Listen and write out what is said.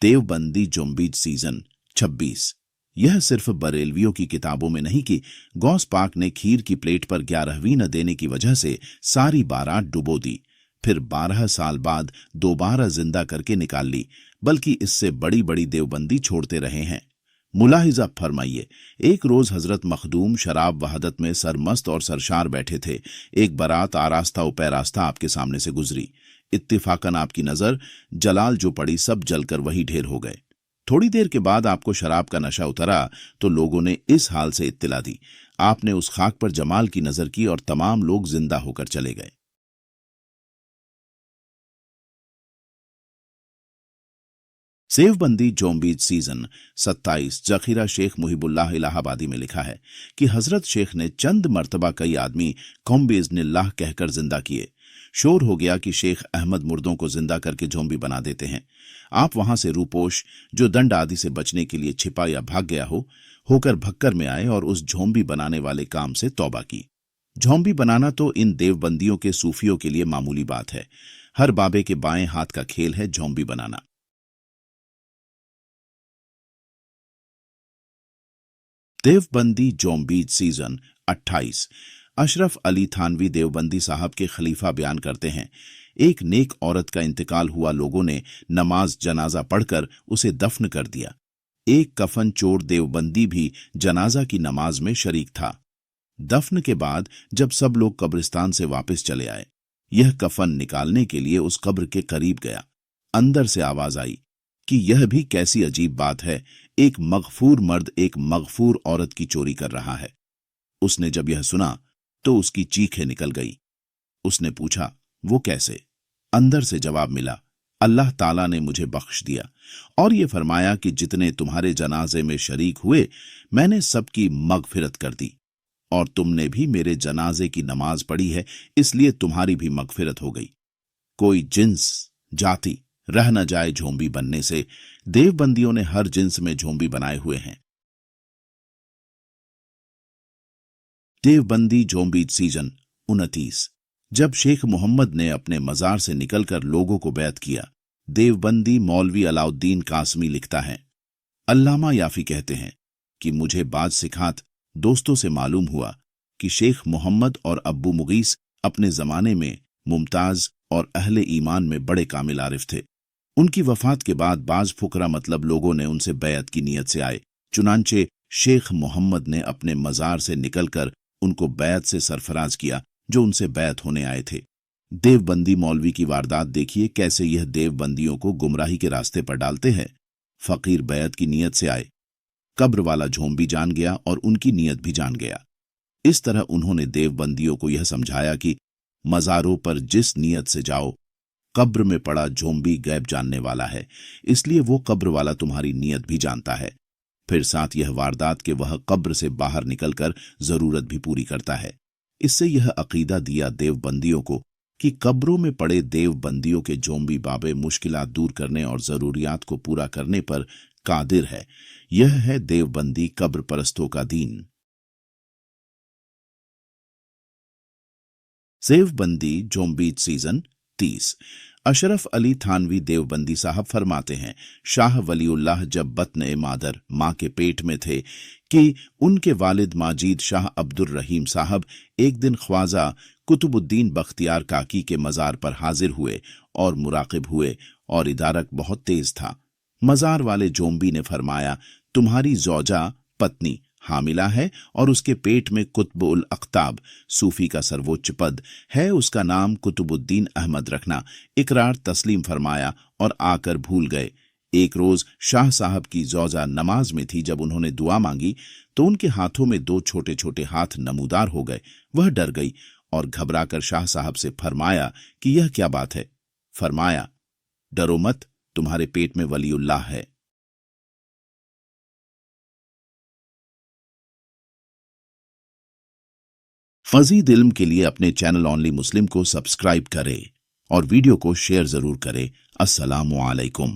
Deobandi जुम्बीज season 26। यह सिर्फ बरेलवियों की किताबों में नहीं कि गौस पाक ने खीर की प्लेट पर 11वीं न देने की वजह से सारी बारात डुबो दी, फिर 12 साल बाद दोबारा जिंदा करके निकाल ली, बल्कि इससे बड़ी बड़ी देवबंदी छोड़ते रहे हैं। मुलाहिजा फरमाइए, एक रोज हजरत मखदूम शराब वहदत में सरमस्त और सरशार बैठे थे। एक बारात आरास्ता उपैरास्ता आपके सामने से गुजरी। इत्तिफाकन आपकी नजर जलाल जो पड़ी सब जलकर वही ढेर हो गए। थोड़ी देर के बाद आपको शराब का नशा उतरा तो लोगों ने इस हाल से इत्तिला दी। आपने उस खाक पर जमाल की नजर की और तमाम लोग जिंदा होकर चले गए। सेवबंदी जोम्बीज सीजन 27। जखीरा शेख मुहिबुल्लाह इलाहाबादी में लिखा है कि हजरत शेख ने चंद मर्तबा कई आदमी कौम बिइज़्निल्लाह कहकर जिंदा किए। शोर हो गया कि शेख अहमद मुर्दों को जिंदा करके जोम्बी बना देते हैं। आप वहां से रूपोश, जो दंड आदि से बचने के लिए छिपा या भाग गया होकर भक्कर में आए और उस झोंबी बनाने वाले काम से तौबा की। झोंबी बनाना तो इन देवबंदियों के सूफियों के लिए मामूली बात है। हर बाबे के बाएं हाथ का खेल है झोंबी बनाना। Deobandi zombies season 28। अशरफ अली थानवी देवबंदी साहब के खलीफा बयान करते हैं, एक नेक औरत का इंतकाल हुआ, लोगों ने नमाज जनाजा पढ़कर उसे दफन कर दिया। एक कफन चोर देवबंदी भी जनाजा की नमाज में शरीक था। दफन के बाद जब सब लोग कब्रिस्तान से वापस चले आए, यह कफन निकालने के लिए उस कब्र के करीब गया। अंदर से आवाज आई कि यह भी कैसी अजीब बात है, एक मगफूर मर्द एक मगफूर औरत की चोरी कर रहा है। उसने जब यह सुना तो उसकी चीखें निकल गई। उसने पूछा, वो कैसे? अंदर से जवाब मिला, अल्लाह ताला ने मुझे बख्श दिया और ये फरमाया कि जितने तुम्हारे जनाजे में शरीक हुए मैंने सबकी मगफिरत कर दी, और तुमने भी मेरे जनाजे की नमाज पढ़ी है, इसलिए तुम्हारी भी मगफिरत हो गई। कोई जिन्स जाति रह न जाए झोंबी बनने से। देवबंदियों ने हर जिन्स में झोंबी बनाए हुए हैं। Deobandi zombies season 29। जब शेख मोहम्मद ने अपने मजार से निकलकर लोगों को बैत किया, देवबंदी मौलवी अलाउद्दीन कासमी लिखता है, अल्लामा याफी कहते हैं कि मुझे बाज सिखात दोस्तों से मालूम हुआ कि शेख मोहम्मद और अब्बू मुगीस अपने जमाने में मुमताज और अहले ईमान में बड़े कामिल आरिफ थे। उनकी वफात के बाद बाज फुकरा मतलब लोगों ने उनसे बैत की नीयत से आए। चुनांचे शेख मोहम्मद ने अपने मजार से निकलकर उनको बैत से सरफराज किया जो उनसे बैत होने आए थे। देवबंदी मौलवी की वारदात देखिए, कैसे यह देवबंदियों को गुमराही के रास्ते पर डालते हैं। फकीर बैत की नीयत से आए, कब्र वाला झोंबी जान गया और उनकी नीयत भी जान गया। इस तरह उन्होंने देवबंदियों को यह समझाया कि मजारों पर जिस नीयत से जाओ, कब्र में पड़ा झोंबी गैब जानने वाला है, इसलिए वो कब्र वाला तुम्हारी नीयत भी जानता है। फिर साथ यह वारदात के वह कब्र से बाहर निकलकर जरूरत भी पूरी करता है। इससे यह अकीदा दिया देवबंदियों को कि कब्रों में पड़े देवबंदियों के झोंबी बाबे मुश्किलात दूर करने और जरूरियात को पूरा करने पर कादिर है। यह है देवबंदी कब्र परस्तों का दीन। सेवबंदी जोम्बीज सीजन 30। अशरफ अली थानवी देवबंदी साहब फरमाते हैं, शाह वलीउल्लाह जब बत्न मादर माँ के पेट में थे कि उनके वालिद माजीद शाह अब्दुर रहीम साहब एक दिन ख्वाजा कुतुबुद्दीन बख्तियार काकी के मजार पर हाजिर हुए और मुराकिब हुए, और इदारक बहुत तेज था। मजार वाले जोम्बी ने फरमाया, तुम्हारी जौजा पत्नी हामिला है और उसके पेट में कुतुब उल अख्ताब सूफी का सर्वोच्च पद है, उसका नाम कुतुबुद्दीन अहमद रखना। इकरार तस्लीम फरमाया और आकर भूल गए। एक रोज शाह साहब की जौजा नमाज में थी। जब उन्होंने दुआ मांगी तो उनके हाथों में 2 छोटे छोटे हाथ नमूदार हो गए। वह डर गई और घबराकर शाह साहब से फरमाया कि यह क्या बात है। फरमाया, डरो मत, तुम्हारे पेट में वलीउल्लाह है। मज़ीद इल्म के लिए अपने चैनल ओनली मुस्लिम को सब्सक्राइब करें और वीडियो को शेयर जरूर करें। अस्सलामु अलैकुम।